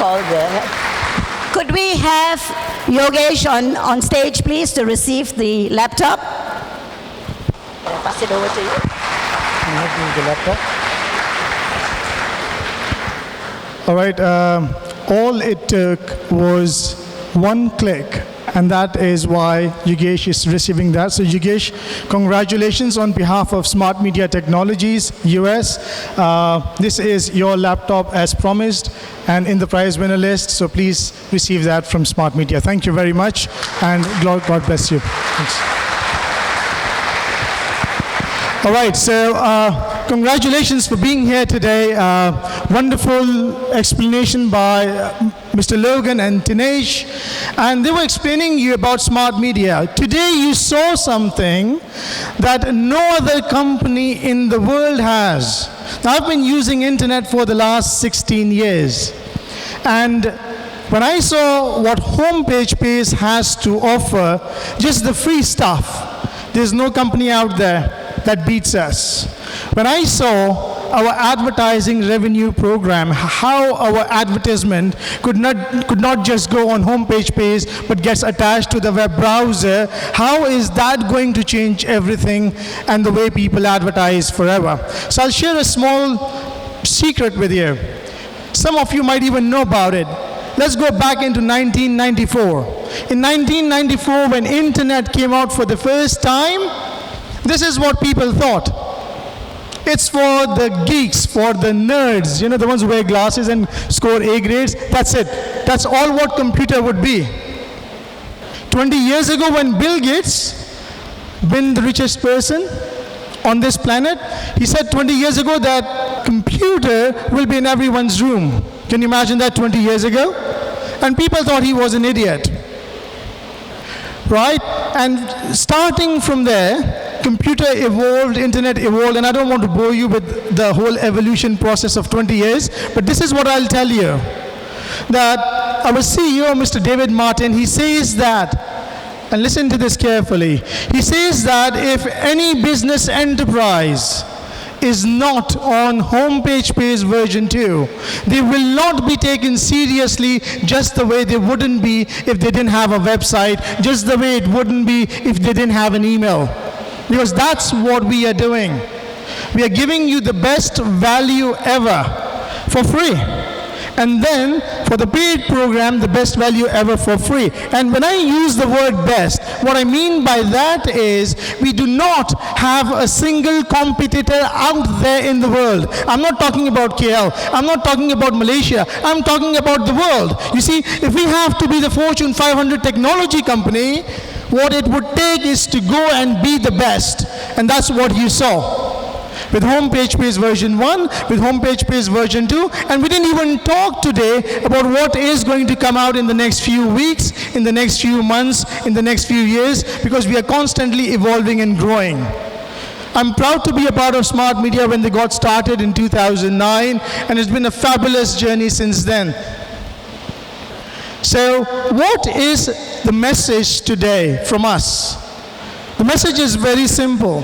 all good. Could we have Yogesh on stage, please, to receive the laptop? I'll pass it over to you. The laptop. All right. All it took was one click, and that is why Yogesh is receiving that. So Yogesh, congratulations on behalf of Smart Media Technologies US. This is your laptop as promised and in the prize winner list. So please receive that from Smart Media. Thank you very much, and God bless you. Thanks. All right, so congratulations for being here today. Wonderful explanation by Mr. Logan and Dinesh. And they were explaining you about smart media. Today you saw something that no other company in the world has. Now, I've been using internet for the last 16 years. And when I saw what Homepage Page has to offer, just the free stuff, there's no company out there that beats us. When I saw our advertising revenue program, how our advertisement could not just go on Homepage Page, but gets attached to the web browser, how is that going to change everything and the way people advertise forever? So I'll share a small secret with you. Some of you might even know about it. Let's go back into 1994. In 1994, when internet came out for the first time, this is what people thought. It's for the geeks, for the nerds, you know, the ones who wear glasses and score A grades. That's it. That's all what computer would be. 20 years ago, when Bill Gates, been the richest person on this planet, he said 20 years ago that computer will be in everyone's room. Can you imagine that 20 years ago? And people thought he was an idiot. Right? And starting from there, computer evolved, internet evolved, and I don't want to bore you with the whole evolution process of 20 years, but this is what I'll tell you. That our CEO, Mr. David Martin, he says that, and listen to this carefully, he says that if any business enterprise is not on Homepage Page version 2, they will not be taken seriously just the way they wouldn't be if they didn't have a website, just the way it wouldn't be if they didn't have an email. Because that's what we are doing. We are giving you the best value ever for free. And then for the paid program, the best value ever for free. And when I use the word best, what I mean by that is we do not have a single competitor out there in the world. I'm not talking about KL. I'm not talking about Malaysia. I'm talking about the world. You see, if we have to be the Fortune 500 technology company, what it would take is to go and be the best. And that's what you saw. With Homepage Page version 1, with Homepage Page version 2, and we didn't even talk today about what is going to come out in the next few weeks, in the next few months, in the next few years, because we are constantly evolving and growing. I'm proud to be a part of Smart Media when they got started in 2009, and it's been a fabulous journey since then. So, what is the message today from us? The message is very simple.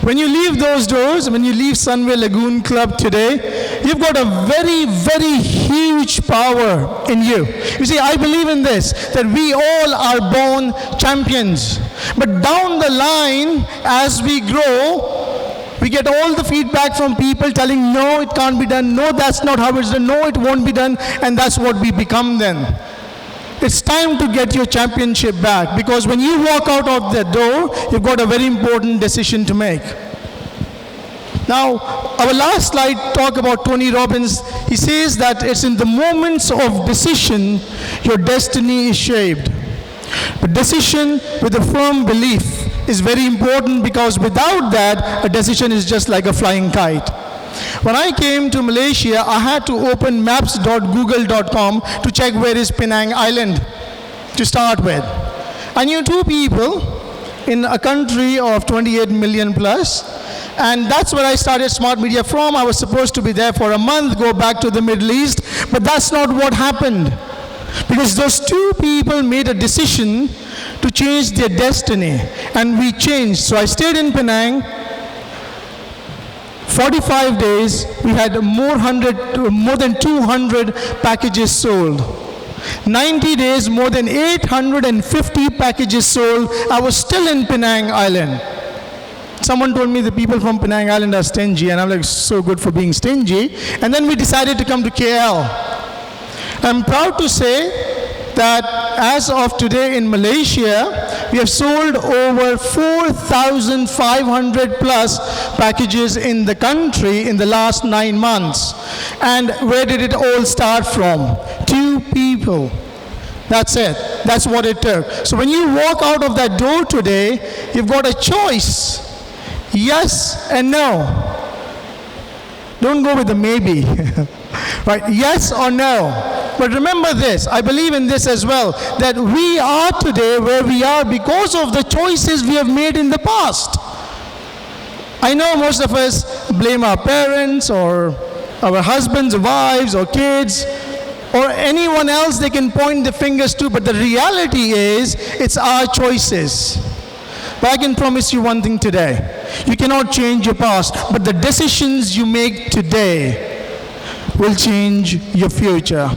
When you leave those doors, when you leave Sunway Lagoon Club today, you've got a very, very huge power in you. You see, I believe in this, that we all are born champions. But down the line, as we grow, we get all the feedback from people telling, no, it can't be done, no, that's not how it's done, no, it won't be done, and that's what we become then. It's time to get your championship back, because when you walk out of the door, you've got a very important decision to make. Now, our last slide talk about Tony Robbins. He says that it's in the moments of decision your destiny is shaped. But decision with a firm belief is very important, because without that, a decision is just like a flying kite. When I came to Malaysia, I had to open maps.google.com to check where is Penang Island to start with. I knew two people in a country of 28 million plus, and that's where I started Smart Media from. I was supposed to be there for a month, go back to the Middle East, but that's not what happened. Because those two people made a decision to change their destiny, and we changed. So I stayed in Penang, 45 days, we had more than 200 packages sold. 90 days, more than 850 packages sold. I was still in Penang Island. Someone told me the people from Penang Island are stingy, and I'm like, so good for being stingy. And then we decided to come to KL. I'm proud to say that as of today in Malaysia, we have sold over 4,500 plus packages in the country in the last 9 months. And where did it all start from? 2 people. That's it. That's what it took. So when you walk out of that door today, you've got a choice. Yes and no. Don't go with the maybe. Right? Yes or no. But remember this, I believe in this as well, that we are today where we are because of the choices we have made in the past. I know most of us blame our parents or our husbands, wives, or kids, or anyone else they can point the fingers to, but the reality is, it's our choices. But I can promise you one thing today. You cannot change your past, but the decisions you make today will change your future.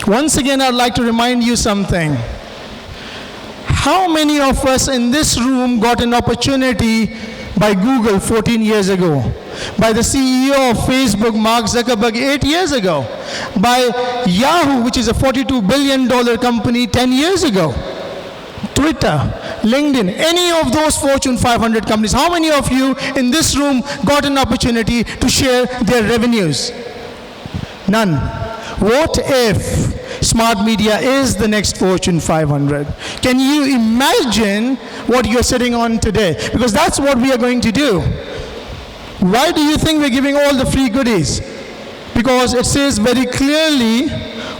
Once again, I'd like to remind you something. How many of us in this room got an opportunity by Google 14 years ago? By the CEO of Facebook, Mark Zuckerberg, 8 years ago? By Yahoo, which is a $42 billion company, 10 years ago? Twitter, LinkedIn, any of those Fortune 500 companies, how many of you in this room got an opportunity to share their revenues? None. What if smart media is the next Fortune 500? Can you imagine what you're sitting on today? Because that's what we are going to do. Why do you think we're giving all the free goodies? Because it says very clearly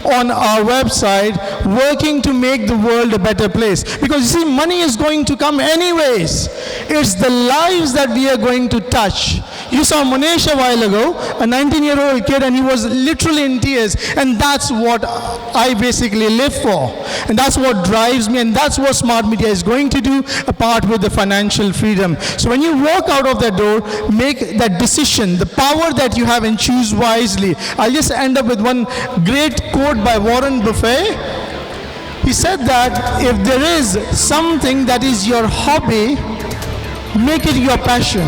on our website, working to make the world a better place. Because you see, money is going to come anyways. It's the lives that we are going to touch. You saw Monesh a while ago, a 19-year-old kid, and he was literally in tears. And that's what I basically live for. And that's what drives me, and that's what smart media is going to do, apart with the financial freedom. So when you walk out of that door, make that decision, the power that you have, and choose wisely. I'll just end up with one great quote by Warren Buffett. He said that if there is something that is your hobby, make it your passion.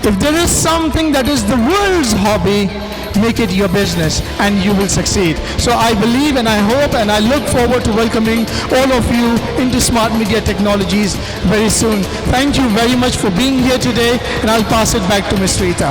If there is something that is the world's hobby, make it your business, and you will succeed. So I believe, and I hope, and I look forward to welcoming all of you into smart media technologies very soon. Thank you very much for being here today, and I'll pass it back to Ms. Rita.